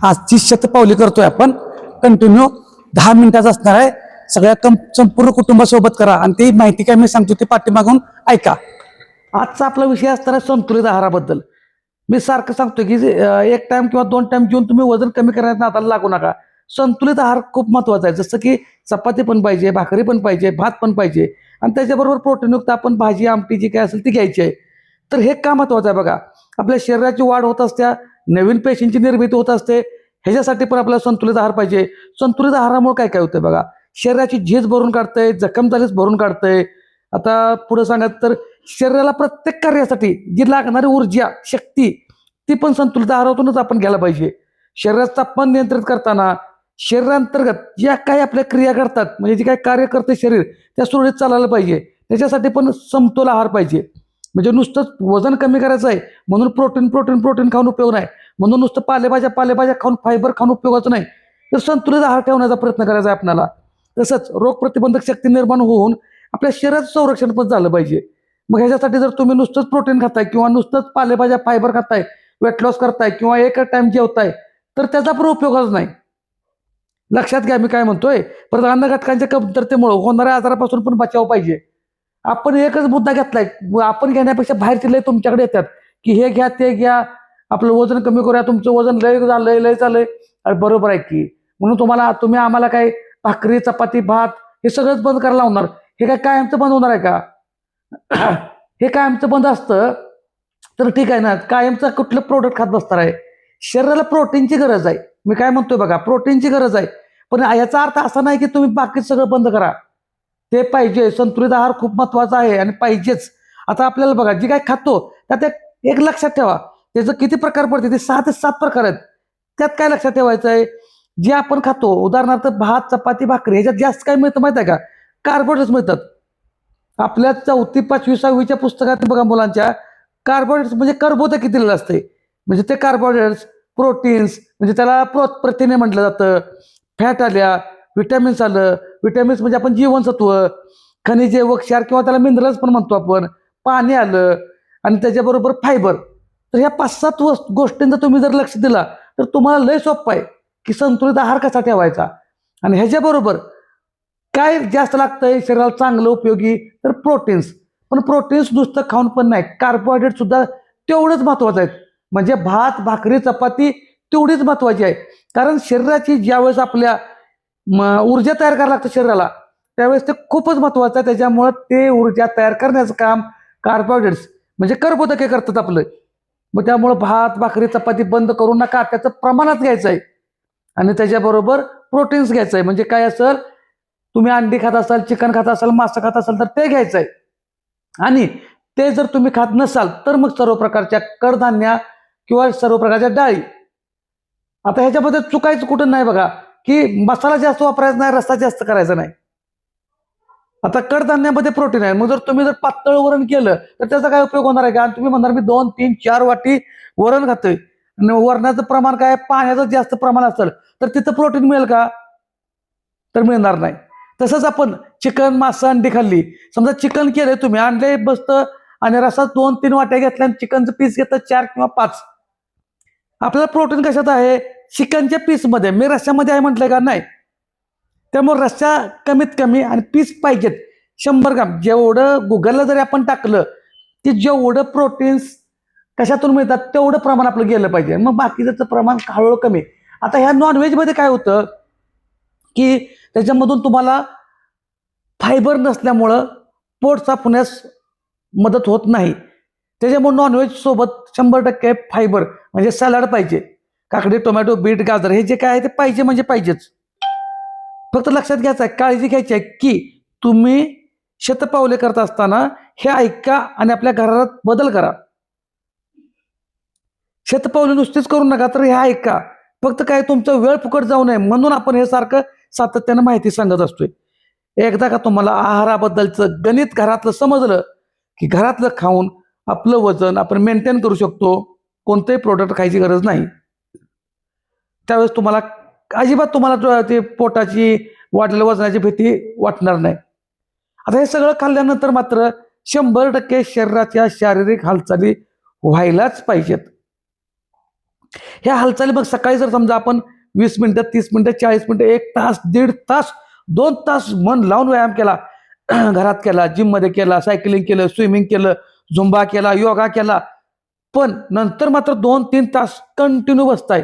आजची शतपावली करतोय आपण कंटिन्यू 10 मिनिटाचा असणार आहे. सगळ्या संपूर्ण कुटुंबासोबत करा आणि ती माहिती काय मी सांगतो ती पाठीमागून ऐका. आजचा आपला विषय असणार आहे संतुलित आहाराबद्दल. मी सारखं सांगतो की एक टाइम किंवा 2 टाइम जेवून तुम्ही वजन कमी करण्यात नादाला लागू नका. संतुलित आहार खूप महत्वाचा आहे. जसं की चपाती पण पाहिजे, भाकरी पण पाहिजे, भात पण पाहिजे आणि त्याच्याबरोबर प्रोटीनयुक्त आपण भाजी आमटी जी काय असेल ती घ्यायची आहे. तर हे का महत्वाचं आहे बघा. आपल्या शरीराची वाढ होत असते, नवीन पेशींची निर्मिती होत असते. ह्याच्यासाठी पण आपल्याला संतुलित आहार पाहिजे. संतुलित आहारामुळे काय काय होतं बघा. शरीराची झीज भरून काढतंय, जखम झालीच भरून काढतंय. आता पुढे सांगायचं तर शरीराला प्रत्येक कार्यासाठी जी लागणारी ऊर्जा शक्ती ती पण संतुलित आहारातूनच आपण घ्यायला पाहिजे. शरीराचं तापमान नियंत्रित करताना शरीरांतर्गत ज्या काही आपल्या क्रिया करतात म्हणजे जे काही कार्य करते शरीर त्या सुरळीत चालायला पाहिजे. त्याच्यासाठी पण समतोल आहार पाहिजे. म्हणजे नुसतंच वजन कमी करायचं आहे म्हणून प्रोटीन प्रोटीन प्रोटीन खाऊन उपयोग नाही, म्हणून नुसतं पालेभाज्या पालेभाज्या खाऊन फायबर खाऊन उपयोगाचं नाही. तर संतुलित आहार ठेवण्याचा प्रयत्न करायचा आहे आपल्याला. तसंच रोगप्रतिबंधक शक्ती निर्माण होऊन आपल्या शरीराचं संरक्षण पण झालं पाहिजे. मग ह्याच्यासाठी जर तुम्ही नुसतंच प्रोटीन खाताय किंवा नुसतंच पालेभाज्या फायबर खाताय, वेट लॉस करताय किंवा एक टाइम जेवताय तर त्याचा पण उपयोगच नाही. लक्षात घ्या मी काय म्हणतोय. परत अन्न घटकांच्या कमतरतेमुळे होणाऱ्या आजारापासून पण बचाव पाहिजे. आपण एकच मुद्दा घेतलाय, आपण घेण्यापेक्षा बाहेरचे लय तुमच्याकडे येतात की हे घ्या ते घ्या, आपलं वजन कमी करूया, तुमचं वजन लय झालंय लय झालंय. अरे बरोबर आहे की, म्हणून तुम्ही आम्हाला काय भाकरी चपाती भात हे सगळंच बंद करायला लावणार. हे काय कायमचं बंद होणार आहे का? हे कायमचं बंद असतं तर ठीक आहे ना, कायमचं कुठलं प्रोडक्ट खात बसणार आहे. शरीराला प्रोटीनची गरज आहे. मी काय म्हणतोय बघा, प्रोटीनची गरज आहे. पण याचा अर्थ असा नाही की तुम्ही बाकी सगळं बंद करा. ते पाहिजे. संतुलित आहार खूप महत्वाचा आहे आणि पाहिजेच. आता आपल्याला बघा जी काय खातो त्यात एक लक्षात ठेवा, त्याचं किती प्रकार पडते ते 6 ते 7 प्रकार आहेत. त्यात काय लक्षात ठेवायचं आहे, जे आपण खातो उदाहरणार्थ भात चपाती भाकरी ह्याच्यात जास्त काय मिळतं माहिती आहे का? कार्बोहायड्रेट्स मिळतात. आपल्या 4थी 5वी 6वीच्या पुस्तकात बघा मुलांच्या, कार्बोहायड्रेट्स म्हणजे कर्बोदक किती दिलेलं असते. म्हणजे ते कार्बोहायड्रेट्स प्रोटीन्स म्हणजे त्याला प्रथिने म्हटलं जातं, फॅट आल्या, विटॅमिन्स आलं. विटॅमिन्स म्हणजे आपण जीवनसत्व, खनिजे व क्षार किंवा त्याला मिनरल्स पण म्हणतो आपण, पाणी आलं आणि त्याच्याबरोबर फायबर. तर ह्या 5-7 गोष्टींचा तुम्ही जर लक्ष दिला तर तुम्हाला लय सोपं आहे की संतुलित आहार कसा ठेवायचा. आणि ह्याच्याबरोबर काय जास्त लागतंय शरीराला चांगलं उपयोगी तर प्रोटीन्स. पण प्रोटीन्स नुसतं खाऊन पण नाही, कार्बोहायड्रेट सुद्धा तेवढंच महत्वाचं आहे. म्हणजे भात भाकरी चपाती तेवढीच महत्वाची आहे. कारण शरीराची ज्यावेळेस आपल्या ऊर्जा तयार करायला लागतं शरीराला त्यावेळेस ते खूपच महत्वाचं आहे. त्याच्यामुळं ते ऊर्जा तयार करण्याचं काम कार्बोहायड्रेट्स म्हणजे कर्बोदके करतात आपलं. मग त्यामुळं भात भाकरी चपाती बंद करू नका, त्याचं प्रमाणात घ्यायचं आहे. आणि त्याच्याबरोबर प्रोटीन्स घ्यायचं आहे. म्हणजे काय असेल, तुम्ही अंडी खात असाल, चिकन खात असाल, मांस खात असाल तर ते घ्यायचं आहे. आणि ते जर तुम्ही खात नसाल तर मग सर्व प्रकारच्या कडधान्य किंवा सर्व प्रकारच्या डाळी. आता ह्याच्यामध्ये चुकायचं कुठं नाही बघा की मसाला जास्त वापरायचा नाही, रस्सा जास्त करायचा नाही. आता कडधान्यामध्ये प्रोटीन आहे. मग जर तुम्ही पातळ वरण केलं तर त्याचा काय उपयोग होणार आहे का? तुम्ही म्हणणार मी 2, 3, 4 वाटी वरण खातोय आणि वरणाचं प्रमाण काय पाण्याचं जास्त प्रमाण असेल तर तिथं प्रोटीन मिळेल का? तर मिळणार नाही. तसंच आपण चिकन मांस अंडी खाल्ली, समजा चिकन केलंय तुम्ही, आणले बसतं आणि रसा 2-3 वाट्या घेतल्या आणि चिकनचं पीस घेतलं 4 किंवा 5. आपल्याला प्रोटीन कशात आहे? चिकनच्या पीसमध्ये. मी रश्श्यामध्ये आहे म्हटलंय का? नाही. त्यामुळे रस्सा कमीत कमी आणि पीस पाहिजेत 100 ग्राम. जेवढं गुगलला जरी आपण टाकलं की जेवढं प्रोटीन्स कशातून मिळतात तेवढं प्रमाण आपलं गेलं पाहिजे. मग बाकीचं प्रमाण हळूहळू कमी. आता ह्या नॉनव्हेजमध्ये काय होतं की त्याच्यामधून तुम्हाला फायबर नसल्यामुळं पोट साफ होण्यास मदत होत नाही. त्याच्यामुळे नॉनव्हेज सोबत 100% फायबर म्हणजे सॅलड पाहिजे. काकडी टोमॅटो बीट गाजर हे जे काय आहे ते पाहिजे म्हणजे पाहिजेच. फक्त लक्षात घ्यायचं आहे, काळजी घ्यायची आहे की तुम्ही शतपावले करत असताना हे ऐका आणि आपल्या घरात बदल करा. शतपावले नुसतीच करू नका तर हे ऐका. फक्त काय तुमचा वेळ फुकट जाऊ नये म्हणून आपण हे सारखं सातत्यानं माहिती सांगत असतोय. एकदा का तुम्हाला आहाराबद्दलचं गणित घरातलं समजलं की घरातलं खाऊन आपलं वजन आपण मेंटेन करू शकतो, कोणतेही प्रोडक्ट खायची गरज नाही. त्यावेळेस तुम्हाला अजिबात तुम्हाला ते पोटाची वाढलेल्या वजनाची भीती वाटणार नाही. आता हे सगळं खाल्ल्यानंतर मात्र 100% शरीराच्या शारीरिक हालचाली व्हायलाच पाहिजेत. ह्या हालचाली मग सकाळी जर समजा आपण 20 मिनिटं, 30 मिनिटं, 40 मिनिटं, 1 तास, 1.5 तास, 2 तास मन लावून व्यायाम केला, घरात केला, जिममध्ये केला, सायकलिंग केलं, स्विमिंग केलं, झुंबा केला, योगा केला, पण नंतर मात्र 2-3 तास कंटिन्यू बसताय,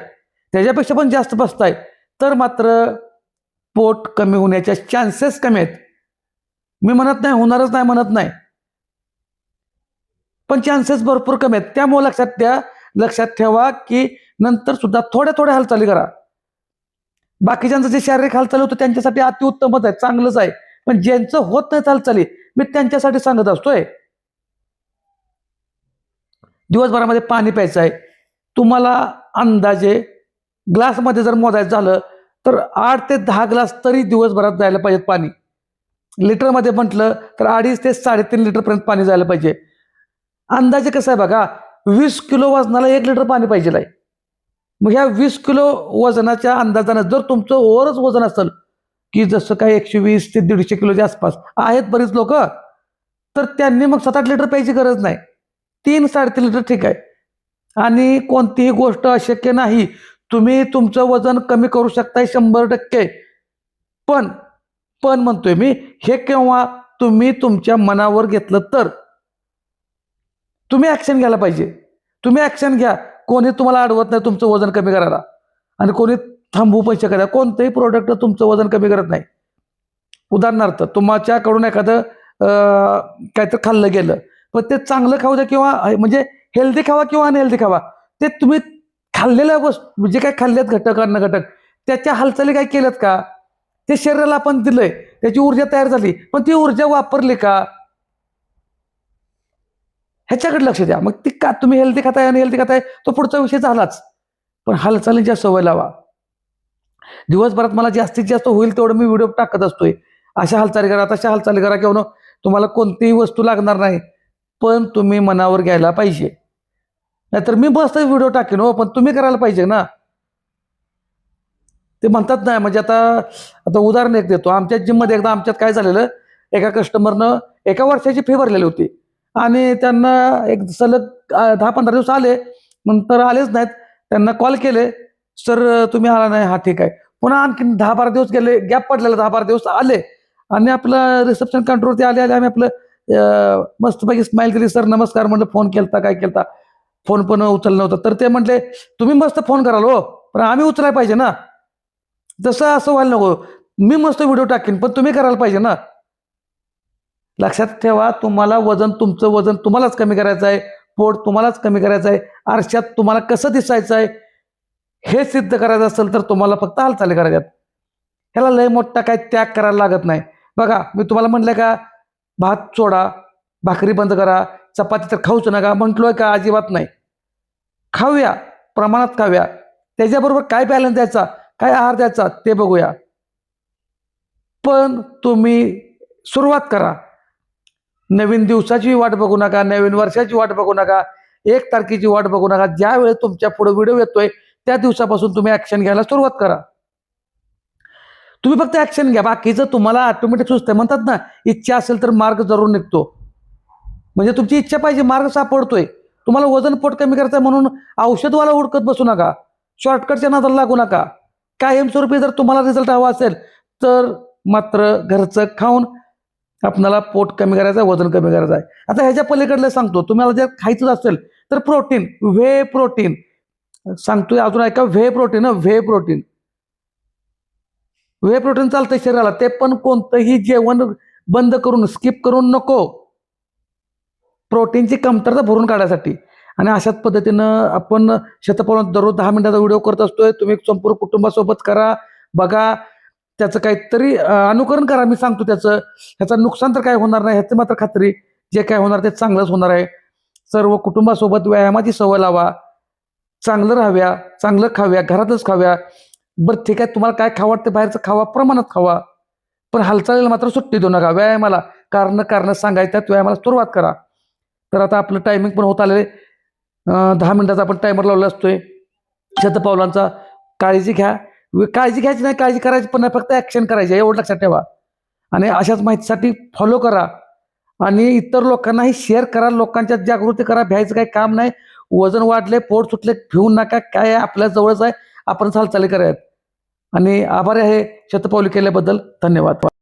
त्याच्यापेक्षा पण जास्त बसताय, तर मात्र पोट कमी होण्याच्या चान्सेस कमी आहेत. मी म्हणत नाही होणारच नाही, म्हणत नाही, पण चान्सेस भरपूर कमी आहेत. त्यामुळे लक्षात ठेवा की नंतर सुद्धा थोड्या थोड्या हालचाली करा. बाकीच्यांचं जे शारीरिक हालचाली होतं त्यांच्यासाठी अतिउत्तमच आहे, चांगलंच आहे, पण ज्यांचं होत नाही हालचाली मी त्यांच्यासाठी सांगत असतोय. दिवसभरामध्ये पाणी प्यायचं आहे तुम्हाला. अंदाजे ग्लासमध्ये जर मोजायचं झालं तर 8 ते 10 ग्लास तरी दिवसभरात जायला पाहिजेत पाणी. लिटरमध्ये म्हटलं तर 2.5 ते 3.5 लिटरपर्यंत पाणी जायला पाहिजे. अंदाजे कसं आहे बघा, 20 किलो वजनाला 1 लिटर पाणी पाहिजे आहे. मग ह्या 20 किलो वजनाच्या अंदाजानं जर तुमचं ओव्हरच वजन असेल की जसं काय 120 ते 150 किलोच्या आसपास आहेत बरीच लोक, तर त्यांनी मग 7-8 लिटर प्यायची गरज नाही, 3-3.5 लिटर ठीक आहे. आणि कोणतीही गोष्ट अशक्य नाही. तुम्ही तुमचं वजन कमी करू शकताय 100%. पण पण म्हणतोय मी, हे केव्हा तुम्ही तुमच्या मनावर घेतलं तर. तुम्ही ऍक्शन घ्यायला पाहिजे. तुम्ही ऍक्शन घ्या. कोणी तुम्हाला अडवत नाही तुमचं वजन कमी करायला, आणि कोणी थांबवू पण शकत नाही. कोणतंही प्रोडक्ट तुमचं वजन कमी करत नाही. उदाहरणार्थ तुमच्याकडून एखादं काहीतरी खाल्लं गेलं, पण ते चांगलं खाऊ द्या किंवा म्हणजे हेल्दी खावा किंवा अनहेल्दी खावा, ते तुम्ही खाल्लेल्या वस्तू जे काही खाल्लेत घटक, अन्न घटक, त्याच्या हालचाली काय केल्यात का? ते शरीराला आपण दिलंय, त्याची ऊर्जा तयार झाली, पण ती ऊर्जा वापरली का ह्याच्याकडे लक्ष द्या. मग ती का तुम्ही हेल्दी खाताय अनहेल्दी खाताय तो पुढचा विषय झालाच, पण हालचालींच्या सवय लावा. दिवसभरात मला जास्तीत जास्त होईल तेवढं मी व्हिडिओ टाकत असतोय. अशा हालचाली करा, तशा हालचाली करा, किंवा तुम्हाला कोणतीही वस्तू लागणार नाही, पण तुम्ही मनावर घ्यायला पाहिजे. नाहीतर मी मस्त व्हिडिओ टाकेन हो, पण तुम्ही करायला पाहिजे ना. ते म्हणतात नाही, म्हणजे आता आता उदाहरण एक देतो. आमच्या जिममध्ये एकदा आमच्यात काय झालेलं, एका कस्टमरनं 1 वर्षाची फी भरलेली होती आणि त्यांना एक सलग 10-15 दिवस आले, नंतर आलेच नाहीत. त्यांना कॉल केले, सर तुम्ही आला नाही, हा ठीक आहे. पुन्हा आणखी 10-12 दिवस गेले, गॅप पडलेला, 10-12 दिवस आले आणि आपलं रिसेप्शन काउंटरवरती आले आम्ही आपलं मस्तपैकी स्माईल केली, सर नमस्कार म्हणलं, फोन केलता काय केलता, फोन पण उचलला नव्हता. तर ते म्हटले तुम्ही मस्त फोन कराल हो, पण आम्ही उचलायला पाहिजे ना. जसं असं व्हायला नको, मी मस्त व्हिडिओ टाकेन पण तुम्ही करायला पाहिजे ना. लक्षात ठेवा, तुम्हाला तुमचं वजन तुम्हालाच कमी करायचं आहे, पोट तुम्हालाच कमी करायचं आहे. आरशात तुम्हाला कसं दिसायचं आहे हे सिद्ध करायचं असेल तर तुम्हाला फक्त हालचाली करायच्यात. ह्याला लय मोठा काय त्याग करायला लागत नाही. बघा मी तुम्हाला म्हटलं का भात सोडा, भाकरी बंद करा, चपाती तर खाऊच नका म्हटलोय का? अजिबात नाही. खाऊया, प्रमाणात खाऊया. त्याच्याबरोबर काय बॅलन्स द्यायचा, काय आहार द्यायचा ते बघूया. पण तुम्ही सुरुवात करा. नवीन दिवसाची वाट बघू नका, नवीन वर्षाची वाट बघू नका, 1 तारखेची वाट बघू नका. ज्या वेळेस तुमच्या पुढे व्हिडिओ येतोय त्या दिवसापासून तुम्ही ऍक्शन घ्यायला सुरुवात करा. तुम्ही फक्त ऍक्शन घ्या, बाकीचं तुम्हाला ऑटोमॅटिक सुचतंय. म्हणतात ना, इच्छा असेल तर मार्ग जरूर निघतो. म्हणजे तुमची इच्छा पाहिजे, मार्ग सापडतोय. तुम्हाला वजन पोट कमी करायचं म्हणून औषधवाला हुडकत बसू नका, शॉर्टकटच्या नादाला लागू नका. कायमस्वरूपी जर तुम्हाला रिझल्ट हवा असेल तर मात्र घरचं खाऊन आपल्याला पोट कमी करायचं आहे, वजन कमी करायचं आहे. आता ह्याच्या पलीकडलं सांगतो, तुम्हाला जर खायचं असेल तर प्रोटीन, व्हे प्रोटीन सांगतोय, अजून ऐका, whey protein, whey protein, whey protein चालतंय शरीराला. ते पण कोणतंही जेवण बंद करून, स्किप करून नको, प्रोटीनची कमतरता भरून काढण्यासाठी. आणि अशाच पद्धतीनं आपण शतपावलांत दररोज 10 मिनिटाचा व्हिडिओ करत असतोय. तुम्ही संपूर्ण कुटुंबासोबत करा, बघा, त्याचं काहीतरी अनुकरण करा. मी सांगतो ह्याचं नुकसान तर काय होणार नाही, ह्याचं मात्र खात्री, जे काय होणार ते चांगलंच होणार आहे. सर्व कुटुंबासोबत व्यायामाची सवय लावा, चांगलं राहाव्या, चांगलं खाव्या, घरातच खाव्या. बरं ठीक आहे, तुम्हाला काय खावं वाटतं बाहेरचं खावा, प्रमाणात खावा, पण हालचालीला मात्र सुट्टी देऊ नका. व्यायामाला कारण सांगायचं, व्यायामाला सुरुवात करा. तर आता आपलं टायमिंग पण होत आलेलं आहे. 10 मिनिटाचा आपण टायमर लावला असतोय शतपावलांचा. काळजी घ्या. काळजी घ्यायची नाही, काळजी करायची पण नाही, फक्त ऍक्शन करायची, एवढं लक्षात ठेवा. आणि अशाच माहितीसाठी फॉलो करा आणि इतर लोकांनाही शेअर करा, लोकांच्या जागृती करा. भ्यायचं काही काम नाही. वजन वाढले, पोट सुटले, भिवू नका. काय आहे, आपल्या जवळच आहे, आपण हालचाली करायत. आणि आभारी आहे शतपावली केल्याबद्दल. धन्यवाद.